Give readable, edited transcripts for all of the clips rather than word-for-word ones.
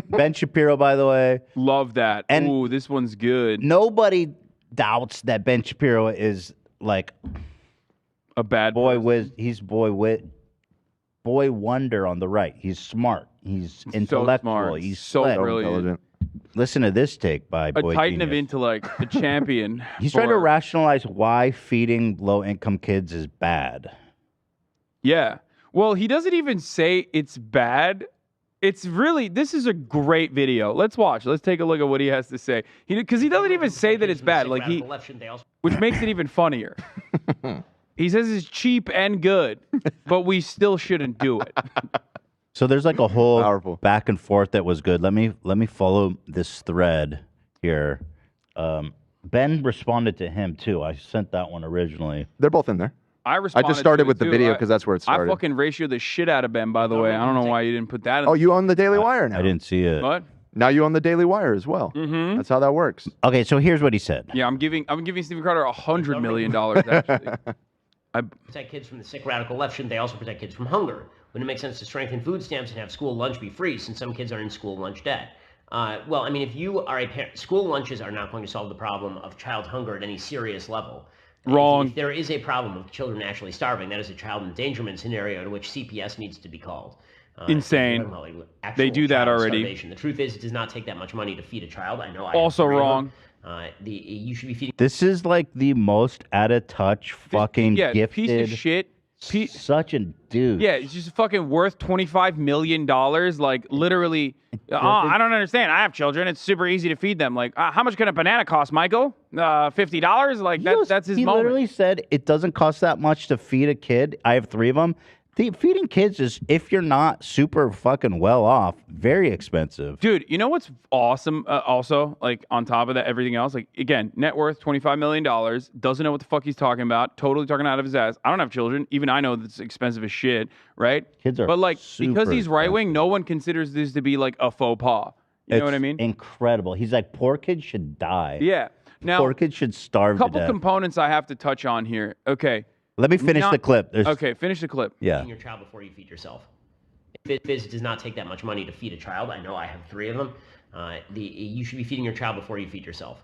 Ben Shapiro, by the way. Love that. And ooh, this one's good. Nobody doubts that Ben Shapiro is like a bad boy. He's boy wonder on the right. He's smart. He's intellectual. So smart. He's so slick. brilliant. Listen to this take by a Boy titan Genius. of intellect, a champion. He's trying to rationalize why feeding low-income kids is bad. Yeah. Well, he doesn't even say it's bad. It's really, this is a great video. Let's watch. Let's take a look at what he has to say. Because he doesn't even say that it's bad. Like which makes it even funnier. He says it's cheap and good, but we still shouldn't do it. So there's like a whole back and forth that was good. Let me follow this thread here. Ben responded to him too. I sent that one originally. They're both in there. I just started with the video because that's where it started. I fucking ratioed the shit out of Ben, by the way. I don't know why you didn't put that in. Oh, you own the Daily Wire now. I didn't see it. What? Now you own the Daily Wire as well. Mm-hmm. That's how that works. Okay, so here's what he said. Yeah, I'm giving Stephen Carter $100 million actually. Protect kids from the sick radical left. Shouldn't they also protect kids from hunger? Wouldn't it make sense to strengthen food stamps and have school lunch be free, since some kids are in school lunch debt? Well, I mean, if you are a parent, school lunches are not going to solve the problem of child hunger at any serious level. Wrong. If there is a problem of children actually starving, that is a child endangerment scenario to which CPS needs to be called. Insane. They do that already. Starvation. The truth is, it does not take that much money to feed a child. I know. Also wrong. You should be feeding. This is like the most out of touch, fucking gifted piece of shit. Such a dude. Yeah, it's just fucking worth $25 million. Like literally, I don't understand. I have children. It's super easy to feed them. Like, how much can a banana cost, Michael? $50? Like that's his moment. He literally said it doesn't cost that much to feed a kid. I have 3 of them. Feeding kids is, if you're not super fucking well off, very expensive. Dude, you know what's awesome? Also, like on top of that, everything else, like again, net worth $25 million, doesn't know what the fuck he's talking about, totally talking out of his ass. I don't have children, even I know that's expensive as shit, right? Kids are, but like because he's right wing, expensive. no one considers this to be like a faux pas. You know what I mean? Incredible. He's like, poor kids should die. Yeah. Now, poor kids should starve. A couple components I have to touch on here. Okay. Let me finish the clip. Okay, finish the clip. Yeah. Feeding your child before you feed yourself. It does not take that much money to feed a child. I know. I have 3 of them. You should be feeding your child before you feed yourself.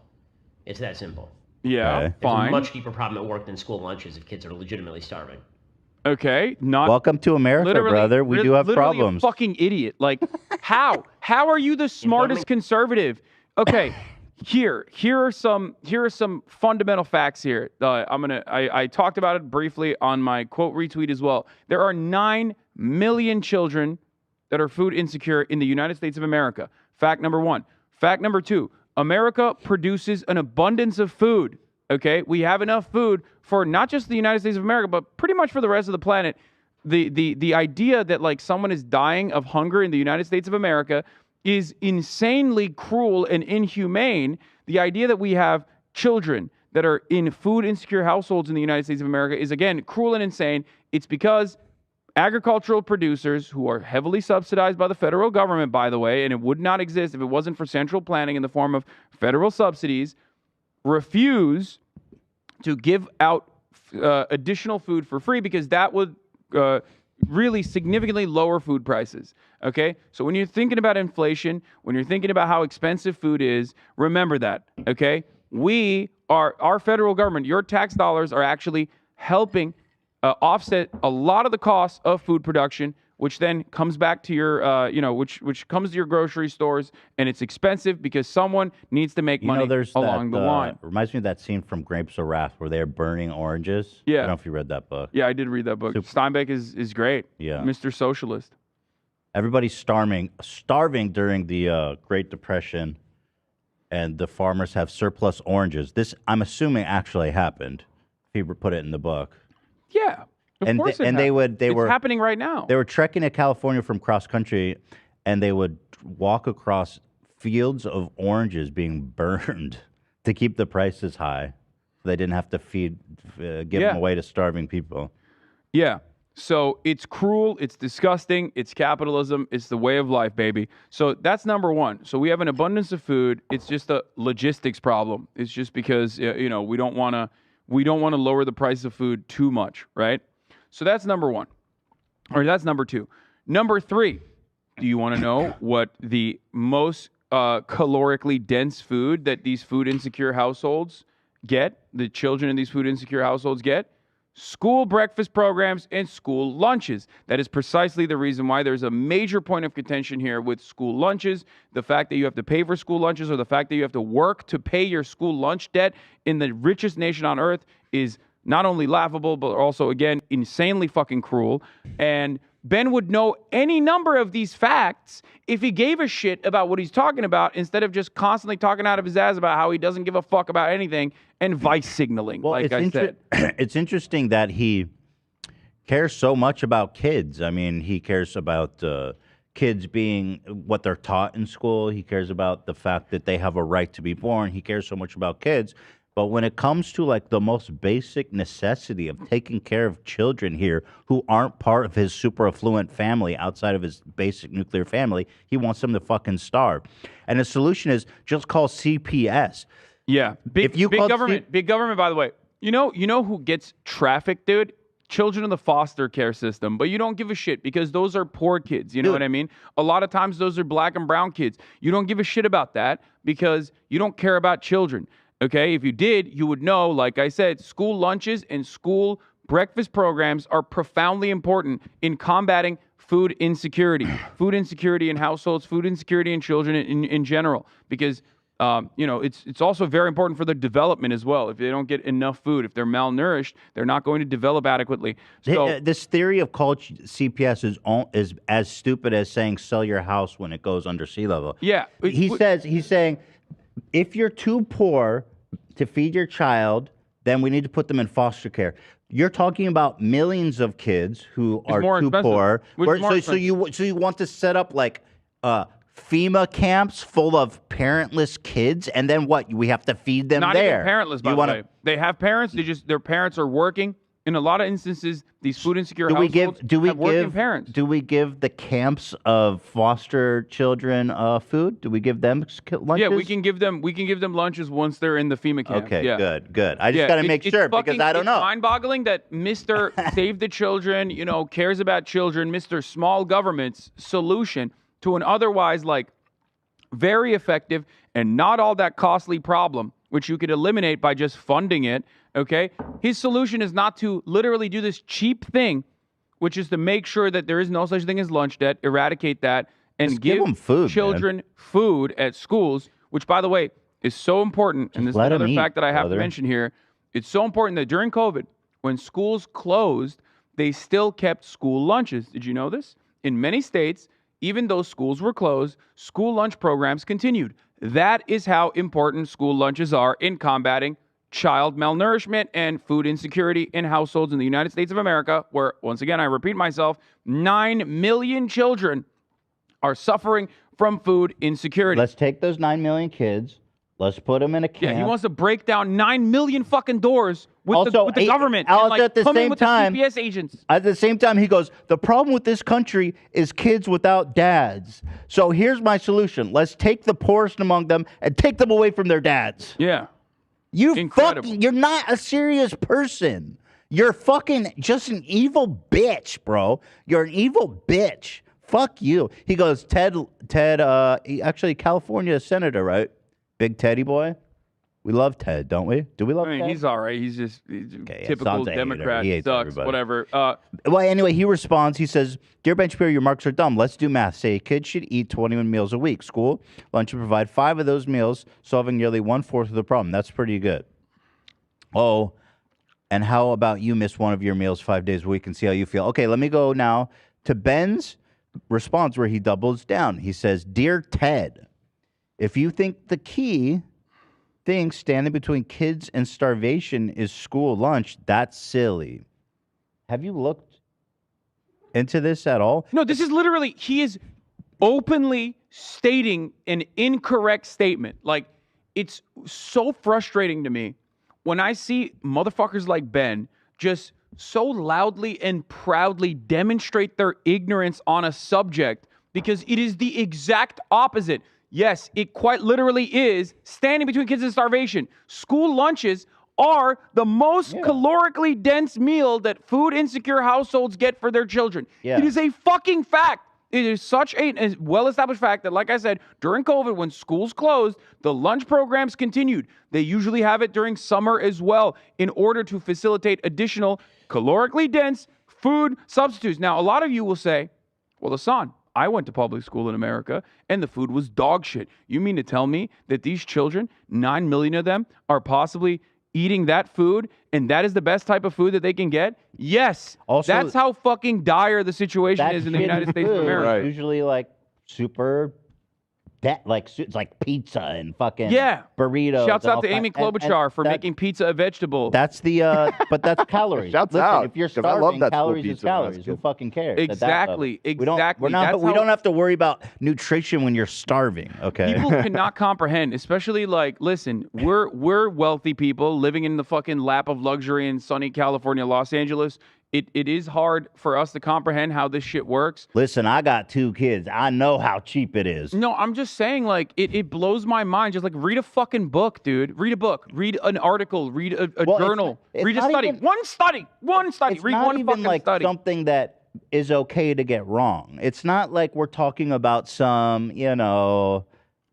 It's that simple. Yeah, There's fine. a much deeper problem at work than school lunches if kids are legitimately starving. Okay, not welcome to America, brother. We do have problems. A fucking idiot. Like, how? How are you the smartest conservative? Okay. Here are some fundamental facts here. I talked about it briefly on my quote retweet as well. There are 9 million children that are food insecure in the United States of America. Fact number 1. Fact number 2. America produces an abundance of food. Okay, we have enough food for not just the United States of America, but pretty much for the rest of the planet. The idea that like someone is dying of hunger in the United States of America is insanely cruel and inhumane. The idea that we have children that are in food insecure households in the United States of America is, again, cruel and insane. It's because agricultural producers, who are heavily subsidized by the federal government, by the way, and it would not exist if it wasn't for central planning in the form of federal subsidies, refuse to give out additional food for free because that would really significantly lower food prices. Okay? So when you're thinking about inflation, when you're thinking about how expensive food is, remember that. Okay? Our federal government, your tax dollars are actually helping offset a lot of the costs of food production, which then comes back to your, which comes to your grocery stores, and it's expensive because someone needs to make money along the line. Reminds me of that scene from Grapes of Wrath where they're burning oranges. Yeah. I don't know if you read that book. Yeah, I did read that book. Steinbeck is great. Yeah. Mr. Socialist. Everybody's starving during the Great Depression, and the farmers have surplus oranges. This, I'm assuming, actually happened. If you put it in the book. Yeah. Of course it's happening right now. They were trekking to California from cross country, and they would walk across fields of oranges being burned to keep the prices high. So they didn't have to give them away to starving people. Yeah. So it's cruel, it's disgusting, it's capitalism, it's the way of life, baby. So that's number 1. So we have an abundance of food. It's just a logistics problem. It's just because we don't want to lower the price of food too much, right? So that's number 1. Or that's number 2. Number 3. Do you want to know what the most calorically dense food that these food insecure households get? The children in these food insecure households get? School breakfast programs and school lunches. That is precisely the reason why there's a major point of contention here with school lunches. The fact that you have to pay for school lunches, or the fact that you have to work to pay your school lunch debt in the richest nation on earth, is not only laughable, but also, again, insanely fucking cruel. And Ben would know any number of these facts if he gave a shit about what he's talking about, instead of just constantly talking out of his ass about how he doesn't give a fuck about anything and vice signaling, Well, like I said. It's interesting that he cares so much about kids. I mean, he cares about kids being what they're taught in school. He cares about the fact that they have a right to be born. He cares so much about kids. But when it comes to like the most basic necessity of taking care of children here who aren't part of his super affluent family outside of his basic nuclear family, he wants them to fucking starve. And the solution is just call CPS. Yeah, big government, big government. By the way, you know who gets trafficked, dude? Children in the foster care system. But you don't give a shit because those are poor kids. You know what I mean? A lot of times those are black and brown kids. You don't give a shit about that because you don't care about children. Okay, if you did, you would know, like I said, school lunches and school breakfast programs are profoundly important in combating food insecurity in households, food insecurity in children in general, because it's also very important for their development as well. If they don't get enough food, if they're malnourished, they're not going to develop adequately. So this theory of called CPS is as stupid as saying sell your house when it goes under sea level. Yeah, he's saying, if you're too poor to feed your child, then we need to put them in foster care. You're talking about millions of kids who are too poor. So you want to set up like FEMA camps full of parentless kids, and then what? We have to feed them not there. Not even parentless, by the way. They have parents. Their parents are working. In a lot of instances, these food insecure households have working parents. Do we give the camps of foster children food? Do we give them lunches? Yeah, we can give them lunches once they're in the FEMA camp. Okay, yeah. good. I just got to make sure because I don't know. It's mind-boggling that Mr. Save the Children, cares about children, Mr. Small Government's solution to an otherwise very effective and not all that costly problem, which you could eliminate by just funding it. Okay, his solution is not to literally do this cheap thing, which is to make sure that there is no such thing as lunch debt, eradicate that, and just give them food, children food at schools, which, by the way, is so important. And this is another fact that I have to mention here. It's so important that during COVID, when schools closed, they still kept school lunches. Did you know this? In many states, even though schools were closed, school lunch programs continued. That is how important school lunches are in combating child malnourishment and food insecurity in households in the United States of America, where, once again, I repeat myself, 9 million children are suffering from food insecurity. Let's take those 9 million kids. Let's put them in a camp. Yeah, he wants to break down 9 million fucking doors with the government. And at the same time, the CPS agents. At the same time, he goes, the problem with this country is kids without dads. So here's my solution. Let's take the poorest among them and take them away from their dads. Yeah. You're not a serious person. You're fucking just an evil bitch, bro. You're an evil bitch. Fuck you. He goes, Ted, actually California senator, right? Big Teddy boy. We love Ted, don't we? Do we love Ted? He's all right. He's just typical Democrat. He hates sucks, everybody. Whatever. Well, anyway, he responds. He says, Dear Ben Shapiro, your marks are dumb. Let's do math. Say a kid should eat 21 meals a week. School lunch should provide 5 of those meals, solving nearly 1/4 of the problem. That's pretty good. Oh, and how about you miss one of your meals 5 days a week and see how you feel? Okay, let me go now to Ben's response where he doubles down. He says, Dear Ted, if you think the key thing standing between kids and starvation is school lunch, that's silly. Have you looked into this at all? No, this is literally, he is openly stating an incorrect statement. Like, it's so frustrating to me when I see motherfuckers like Ben just so loudly and proudly demonstrate their ignorance on a subject, because it is the exact opposite. Yes, it quite literally is standing between kids and starvation. School lunches are the most calorically dense meal that food insecure households get for their children. Yeah. It is a fucking fact. It is such a well-established fact that, like I said, during COVID, when schools closed, the lunch programs continued. They usually have it during summer as well in order to facilitate additional calorically dense food substitutes. Now, a lot of you will say, well, Hassan, I went to public school in America and the food was dog shit. You mean to tell me that these children, 9 million of them, are possibly eating that food and that is the best type of food that they can get? Yes. Also, that's how fucking dire the situation is in the United States of America. Right. Usually like super, it's like pizza and fucking burritos. Shouts and out all to Amy kind- and Klobuchar for that- making pizza a vegetable. That's the, but that's calories. Shouts Listen, out, if you're 'cause I love starving, that school calories is pizza when I was a calories. Who kid. fucking cares? at that Exactly, level? We don't, exactly. We're not, That's we how- don't have to worry about nutrition when you're starving. Okay. People cannot comprehend, especially like, listen, we're wealthy people living in the fucking lap of luxury in sunny California, Los Angeles. It is hard for us to comprehend how this shit works. Listen, I got 2 kids. I know how cheap it is. No, I'm just saying, like, it blows my mind. Just like read a fucking book, dude. Read a book. Read an article. Read a Well, journal. it's Read a not study. even- One study. It's Read not one even fucking like study. something that is okay to get wrong. It's not like we're talking about some,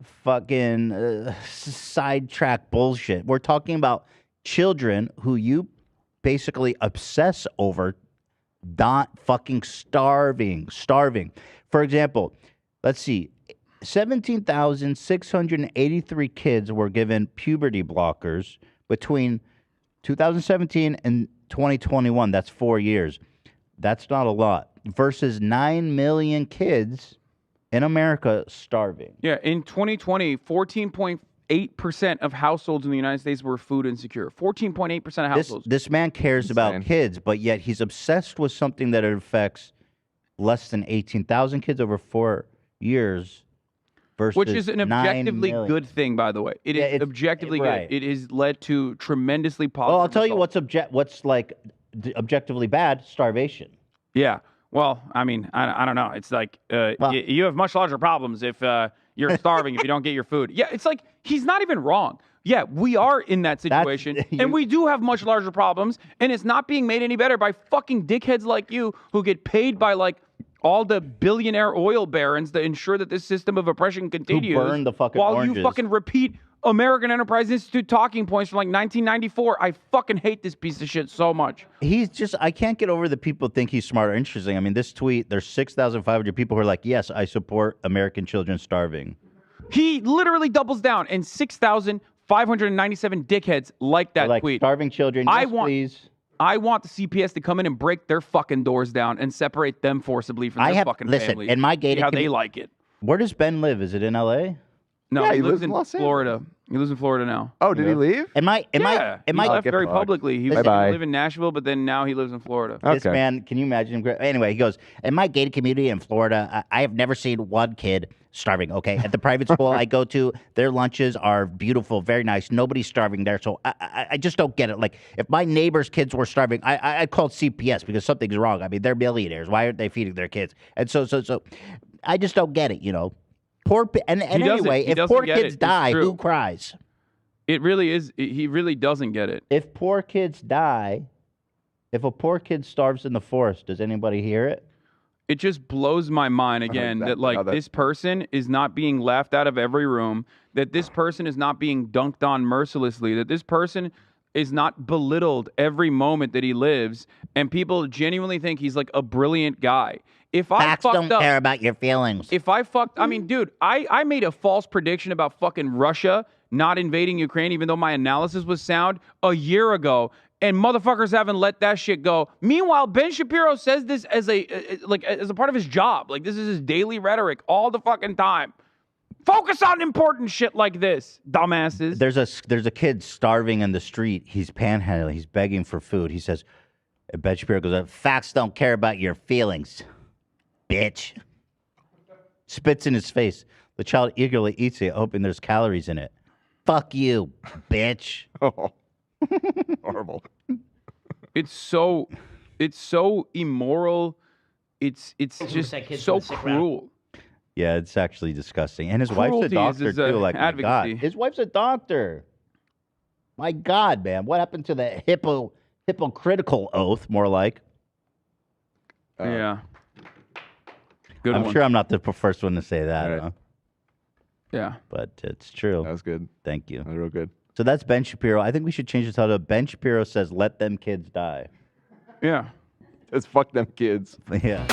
fucking sidetrack bullshit. We're talking about children who you basically obsess over not fucking starving. For example, let's see. 17,683 kids were given puberty blockers between 2017 and 2021. That's 4 years. That's not a lot. Versus 9 million kids in America starving. Yeah, in 2020, 14.8% of households in the United States were food insecure. 14.8% of households. This man cares about Insane. kids, but yet he's obsessed with something that affects less than 18,000 kids over 4 years. Versus Which is an 9 objectively million. good thing, by the way. It is Yeah, it's- objectively right. good. It has led to tremendously positive. Well, I'll tell you results. what's like objectively bad: starvation. Yeah. Well, I mean, I don't know. It's like Well- you have much larger problems if you're starving if you don't get your food. Yeah, it's like he's not even wrong. Yeah, we are in that situation, and we do have much larger problems, and it's not being made any better by fucking dickheads like you who get paid by like all the billionaire oil barons to ensure that this system of oppression continues. burn the fucking while oranges. you fucking repeat American Enterprise Institute talking points from like 1994. I fucking hate this piece of shit so much. I can't get over the people think he's smart or interesting. I mean, this tweet, there's 6,500 people who are like, yes, I support American children starving. He literally doubles down, and 6,597 dickheads like that They're like, tweet. starving children, yes, please. I want the CPS to come in and break their fucking doors down and separate them forcibly from their fucking listen, families. in my See gated how they like it. Where does Ben live? Is it in L.A.? No, Yeah, he he lives lives in in Los Florida. He lives in Florida now. Oh, did he leave? Am I? He Am I? left get very fucked. publicly. He was Bye-bye. going to live in Nashville, but then now he lives in Florida. This Okay. man, can you imagine him? Anyway, he goes, in my gated community in Florida, I have never seen one kid starving, okay? At the private school I go to, their lunches are beautiful, very nice. Nobody's starving there, so I just don't get it. Like, if my neighbor's kids were starving, I called CPS because something's wrong. I mean, they're millionaires. Why aren't they feeding their kids? And so I just don't get it, And anyway, he if doesn't poor get it. kids It's die, true. who cries? It really is. He really doesn't get it. If poor kids die, if a poor kid starves in the forest, does anybody hear it? It just blows my mind again that exactly like how that- this person is not being laughed out of every room, that this person is not being dunked on mercilessly, that this person is not belittled every moment that he lives, and people genuinely think he's like a brilliant guy. If I Facts fucked don't up, care about your feelings. I mean, dude, I made a false prediction about fucking Russia not invading Ukraine, even though my analysis was sound a year ago, and motherfuckers haven't let that shit go. Meanwhile, Ben Shapiro says this as a part of his job. Like, this is his daily rhetoric all the fucking time. Focus on important shit like this, dumbasses. There's a kid starving in the street. He's panhandling. He's begging for food. He says, Ben Shapiro goes, facts don't care about your feelings, bitch. Spits in his face. The child eagerly eats it, hoping there's calories in it. Fuck you, bitch. Oh, horrible. It's so immoral. It's just that kid's so from the sick route. cruel. Yeah, it's actually disgusting. And his wife's a Cruelty is doctor, his, too. Like, my God. advocacy. His wife's a doctor. My God, man. What happened to the hypocritical oath, more like? Yeah. Good I'm one. sure I'm not the first one to say that, Right. huh? Yeah. But it's true. That was good. Thank you. That was real good. So that's Ben Shapiro. I think we should change the title to Ben Shapiro says, "Let them kids die." Yeah. Just fuck them kids. Yeah.